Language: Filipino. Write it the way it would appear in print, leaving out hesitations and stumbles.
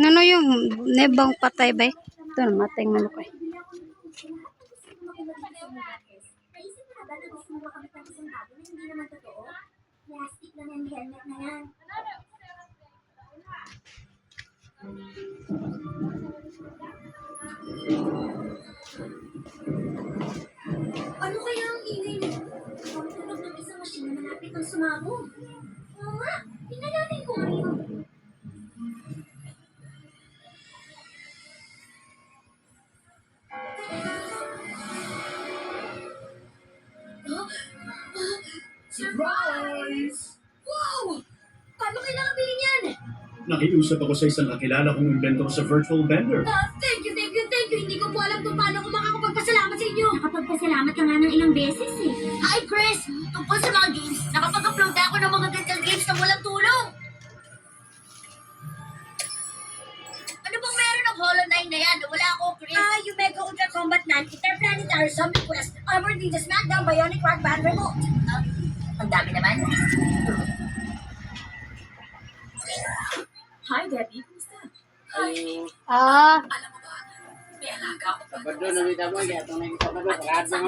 Ano yung nebang patay ba? Ito, namatay manok eh. Naisip mo na ba na gusto mo makamit ng isang bago na hindi naman totoo? Plastic lang yung helmet na yan. Ano kaya ang ingay nito? Ang tunog ng isang machine na malapit ng sumabog. Oo nga, tingnan natin kung ano yun. Surprise! Wow! Paano kailangan bilhin yan? Nakiusap ako sa isang kakilala kong inventor sa virtual vendor. Thank you. Hindi ko po alam kung paano ko makakapagpasalamat sa inyo. Nakapagpasalamat ka nga ng ilang beses eh. Hi, Chris! Tungkol sa mga games, nakapag-upload ako ng mga gandang games na walang tulong. Ano bang meron ng Hollow Knight na yan? Wala ako, Chris. Yung Mega Ultra Combat 9, Interplanetary Zombie Quest, Armored Ninja Smackdown, Bionic Rock Band Remote. Ang dami naman. Hi, Debbie. Kumusta? Ah, Alam mo ba, may alaga ako pa. Sabado, nakita mo, yata nakita ko,